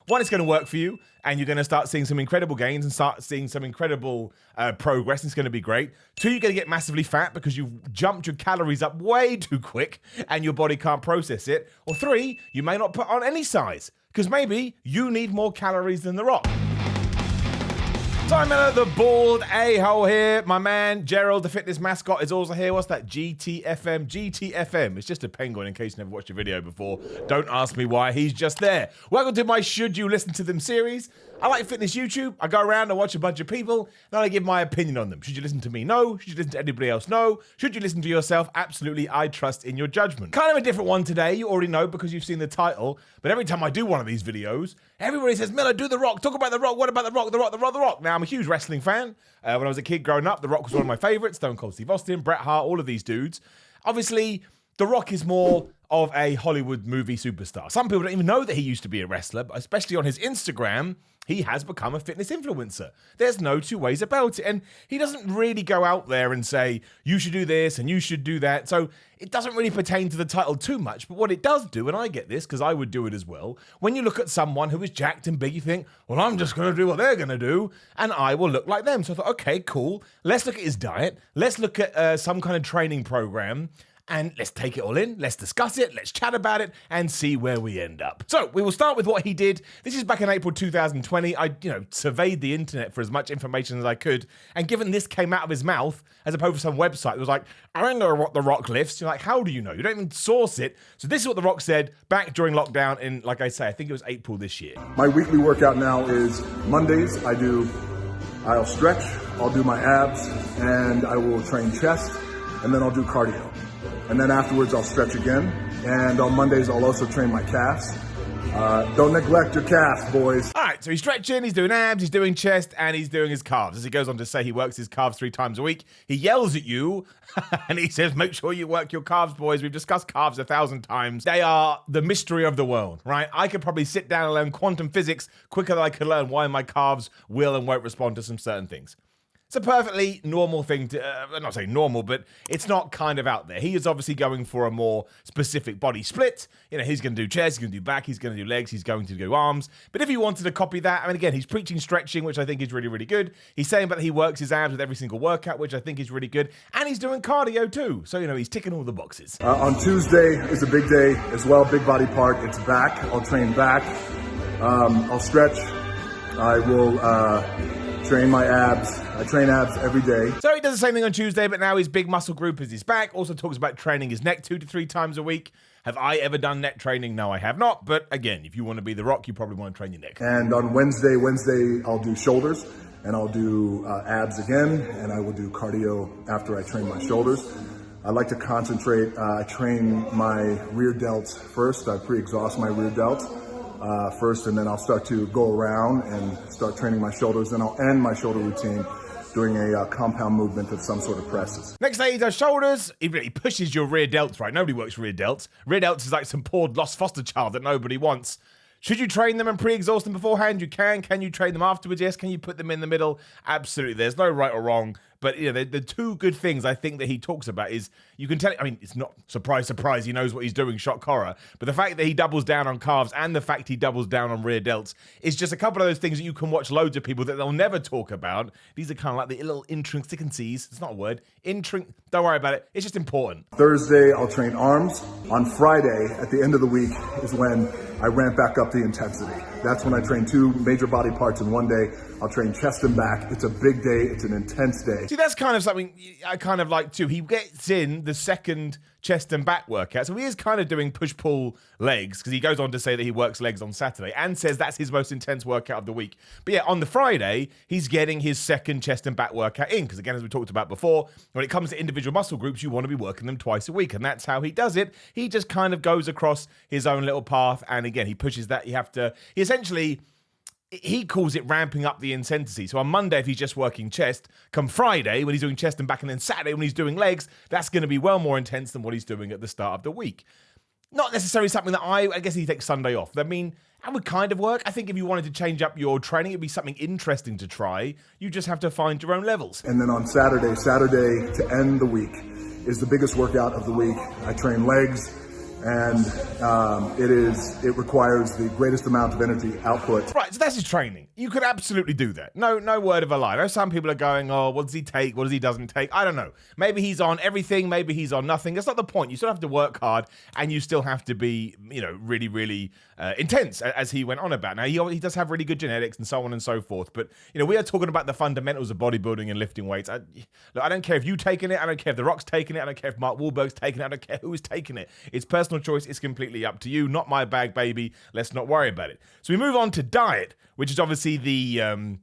One, it's going to work for you, and you're going to start seeing some incredible gains and start seeing some incredible progress. It's going to be great. Two, you're going to get massively fat because you've jumped your calories up way too quick and your body can't process it. Or three, you may not put on any size because maybe you need more calories than The Rock. Time Miller, the bald a-hole here. My man, Gerald, the fitness mascot, is also here. What's that? GTFM? GTFM. It's just a penguin in case you never watched a video before. Don't ask me why. He's just there. Welcome to my Should You Listen to Them series. I like fitness YouTube. I go around and watch a bunch of people, then I give my opinion on them. Should you listen to me? No. Should you listen to anybody else? No. Should you listen to yourself? Absolutely. I trust in your judgment. Kind of a different one today. You already know because you've seen the title. But every time I do one of these videos, everybody says, Miller, do The Rock. Talk about The Rock. What about The Rock? The Rock, The Rock, The Rock. Now, I'm a huge wrestling fan. When I was a kid growing up, The Rock was one of my favorites. Stone Cold Steve Austin, Bret Hart, all of these dudes. Obviously, The Rock is more of a Hollywood movie superstar. Some people don't even know that he used to be a wrestler, but especially on his Instagram, he has become a fitness influencer. There's no two ways about it. And he doesn't really go out there and say, you should do this and you should do that. So it doesn't really pertain to the title too much. But what it does do, and I get this because I would do it as well, when you look at someone who is jacked and big, you think, well, I'm just going to do what they're going to do and I will look like them. So I thought, okay, cool. Let's look at his diet. Let's look at some kind of training program. And let's take it all in, let's discuss it, let's chat about it, and see where we end up. So, we will start with what he did. This is back in April 2020. I, surveyed the internet for as much information as I could, and given this came out of his mouth, as opposed to some website that was like, I don't know what The Rock lifts. You're like, how do you know? You don't even source it. So this is what The Rock said back during lockdown in, like I say, I think it was April this year. My weekly workout now is Mondays, I'll stretch, I'll do my abs, and I will train chest, and then I'll do cardio. And then afterwards, I'll stretch again. And on Mondays, I'll also train my calves. Don't neglect your calves, boys. All right, so he's stretching, he's doing abs, he's doing chest, and he's doing his calves. As he goes on to say he works his calves 3 times a week, he yells at you, and he says, make sure you work your calves, boys. We've discussed calves 1,000 times. They are the mystery of the world, right? I could probably sit down and learn quantum physics quicker than I could learn why my calves will and won't respond to some certain things. It's a perfectly normal thing to, I'm not saying normal, but it's not kind of out there. He is obviously going for a more specific body split. He's going to do chest, he's going to do back, he's going to do legs, he's going to do arms. But if he wanted to copy that, I mean, again, he's preaching stretching, which I think is really, really good. He's saying that he works his abs with every single workout, which I think is really good. And he's doing cardio too. So, he's ticking all the boxes. On Tuesday is a big day as well, big body part. It's back. I'll train back. I'll stretch. I will train my abs. I train abs every day. So he does the same thing on Tuesday, but now his big muscle group is his back. Also talks about training his neck 2 to 3 times a week. Have I ever done neck training? No, I have not. But again, if you want to be The Rock, you probably want to train your neck. And on Wednesday, I'll do shoulders and I'll do abs again. And I will do cardio after I train my shoulders. I like to concentrate. I train my rear delts first. I pre-exhaust my rear delts. First, and then I'll start to go around and start training my shoulders. Then I'll end my shoulder routine doing a compound movement of some sort of presses. Next day he does shoulders. He really pushes your rear delts, right? Nobody works rear delts. Rear delts is like some poor lost foster child that nobody wants. Should you train them and pre-exhaust them beforehand? You can. Can you train them afterwards? Yes. Can you put them in the middle? Absolutely. There's no right or wrong. But the two good things I think that he talks about is you can tell, I mean, it's not surprise, he knows what he's doing, shock horror. But the fact that he doubles down on calves and the fact he doubles down on rear delts is just a couple of those things that you can watch loads of people that they'll never talk about. These are kind of like the little intrinsicancies. It's not a word. Don't worry about it. It's just important. Thursday, I'll train arms. On Friday, at the end of the week, is when I ramp back up the intensity. That's when I train 2 major body parts in one day. I'll train chest and back. It's a big day. It's an intense day. See, that's kind of something I kind of like too. He gets in the second chest and back workout. So he is kind of doing push-pull legs because he goes on to say that he works legs on Saturday and says that's his most intense workout of the week. But yeah, on the Friday, he's getting his second chest and back workout in because, again, as we talked about before, when it comes to individual muscle groups, you want to be working them twice a week. And that's how he does it. He just kind of goes across his own little path. And again, he pushes that. He calls it ramping up the intensity. So on Monday, if he's just working chest, come Friday, when he's doing chest and back, and then Saturday, when he's doing legs, that's going to be well more intense than what he's doing at the start of the week. Not necessarily something that I guess he takes Sunday off. I mean, that would kind of work. I think if you wanted to change up your training, it'd be something interesting to try. You just have to find your own levels. And then on Saturday to end the week is the biggest workout of the week. I train legs and it requires the greatest amount of energy output. Right, so that's his training. You could absolutely do that. No word of a lie. I know some people are going, oh, what does he take? What does he doesn't take? I don't know. Maybe he's on everything. Maybe he's on nothing. That's not the point. You still have to work hard, and you still have to be, really, really intense, as he went on about. Now, he does have really good genetics and so on and so forth, but, we are talking about the fundamentals of bodybuilding and lifting weights. I don't care if you've taken it. I don't care if The Rock's taken it. I don't care if Mark Wahlberg's taken it. I don't care who is taking it. It's personal choice. It's completely up to you. Not my bag, baby. Let's not worry about it. So we move on to diet, which is obviously the,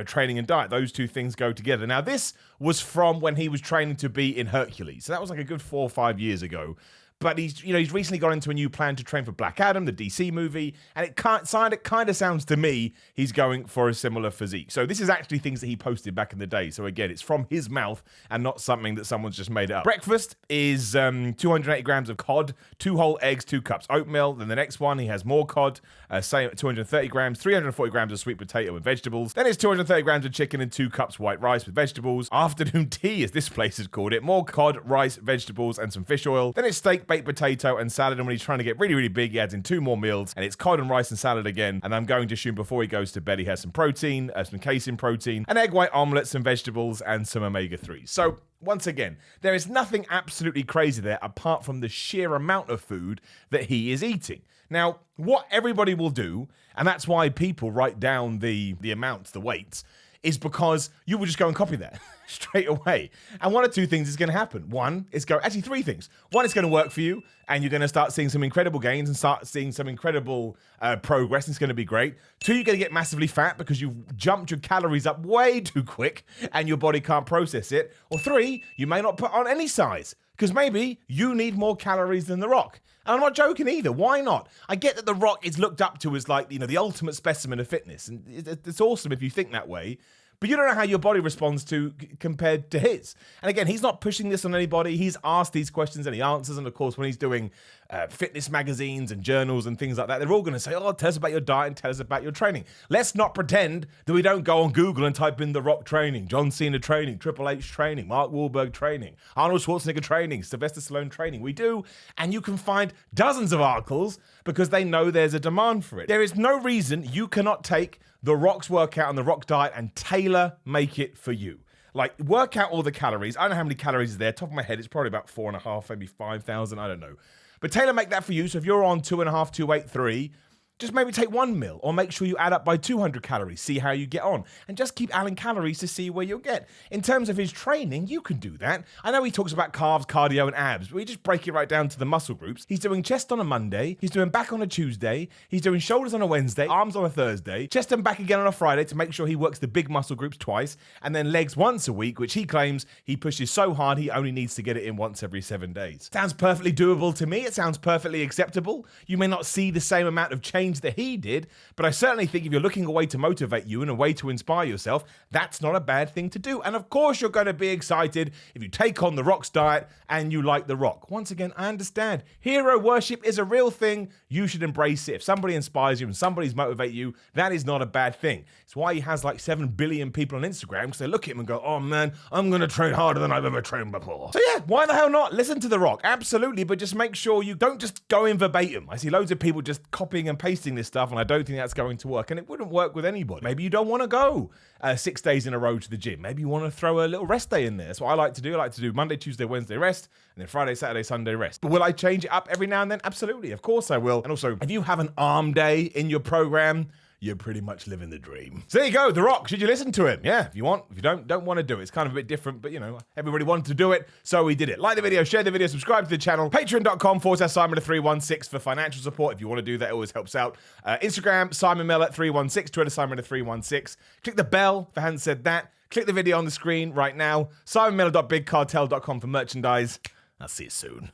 training and diet. Those two things go together. Now, this was from when he was training to be in Hercules. So that was like a good 4 or 5 years ago. But he's recently got into a new plan to train for Black Adam, the DC movie, and it kind of sounds to me he's going for a similar physique. So this is actually things that he posted back in the day. So again, it's from his mouth and not something that someone's just made up. Breakfast is 280 grams of cod, 2 whole eggs, 2 cups oatmeal. Then the next one, he has more cod, same 230 grams, 340 grams of sweet potato and vegetables. Then it's 230 grams of chicken and 2 cups white rice with vegetables. Afternoon tea, as this place has called it, more cod, rice, vegetables, and some fish oil. Then it's steak, baked potato and salad, and when he's trying to get really, really big, he adds in 2 more meals, and it's cod and rice and salad again. And I'm going to assume before he goes to bed, he has some protein, some casein protein, an egg white omelette, some vegetables, and some omega-3s. So once again, there is nothing absolutely crazy there apart from the sheer amount of food that he is eating. Now, what everybody will do, and that's why people write down the amounts, the weights, is because you will just go and copy that straight away. And one of 2 things is going to happen. Actually 3 things. One, it's going to work for you, and you're going to start seeing some incredible gains and start seeing some incredible progress. It's going to be great. 2, you're going to get massively fat because you've jumped your calories up way too quick and your body can't process it. Or 3, you may not put on any size because maybe you need more calories than The Rock. And I'm not joking either. Why not? I get that The Rock is looked up to as like, the ultimate specimen of fitness. And it's awesome if you think that way. But you don't know how your body responds to compared to his. And again, he's not pushing this on anybody. He's asked these questions and he answers. And of course, when he's doing fitness magazines and journals and things like that, they're all going to say, oh, tell us about your diet and tell us about your training. Let's not pretend that we don't go on Google and type in The Rock training, John Cena training, Triple H training, Mark Wahlberg training, Arnold Schwarzenegger training, Sylvester Stallone training. We do. And you can find dozens of articles because they know there's a demand for it. There is no reason you cannot take The Rock's workout and The Rock diet and tailor make it for you. Like, work out all the calories. I don't know how many calories is there. Top of my head, it's probably about 4.5, maybe 5,000. I don't know. But tailor make that for you. So if you're on 2.5, 283, just maybe take 1 meal or make sure you add up by 200 calories, see how you get on, and just keep adding calories to see where you'll get. In terms of his training, you can do that. I know he talks about carbs, cardio, and abs, but we just break it right down to the muscle groups. He's doing chest on a Monday, he's doing back on a Tuesday, he's doing shoulders on a Wednesday, arms on a Thursday, chest and back again on a Friday to make sure he works the big muscle groups twice, and then legs once a week, which he claims he pushes so hard he only needs to get it in once every 7 days. Sounds perfectly doable to me. It sounds perfectly acceptable. You may not see the same amount of change that he did, but I certainly think if you're looking a way to motivate you and a way to inspire yourself, that's not a bad thing to do. And of course, you're going to be excited if you take on The Rock's diet and you like The Rock. Once again, I understand. Hero worship is a real thing. You should embrace it. If somebody inspires you and somebody's motivate you, that is not a bad thing. It's why he has like 7 billion people on Instagram because they look at him and go, oh man, I'm going to train harder than I've ever trained before. So yeah, why the hell not? Listen to The Rock. Absolutely, but just make sure you don't just go in verbatim. I see loads of people just copying and pasting this stuff, and I don't think that's going to work, and it wouldn't work with anybody. Maybe you don't want to go 6 days in a row to the gym. Maybe you want to throw a little rest day in there. That's what I like to do. I like to do Monday, Tuesday, Wednesday rest, and then Friday, Saturday, Sunday rest. But will I change it up every now and then? Absolutely. Of course I will. And also, if you have an arm day in your program, you're pretty much living the dream. So there you go, The Rock. Should you listen to him? Yeah, if you want. If you don't want to do it. It's kind of a bit different, but everybody wanted to do it, so we did it. Like the video, share the video, subscribe to the channel. Patreon.com/Simon316 for financial support. If you want to do that, it always helps out. Instagram, Simon Miller 316, Twitter, Simon316. Click the bell if I hadn't said that. Click the video on the screen right now. SimonMiller.BigCartel.com for merchandise. I'll see you soon.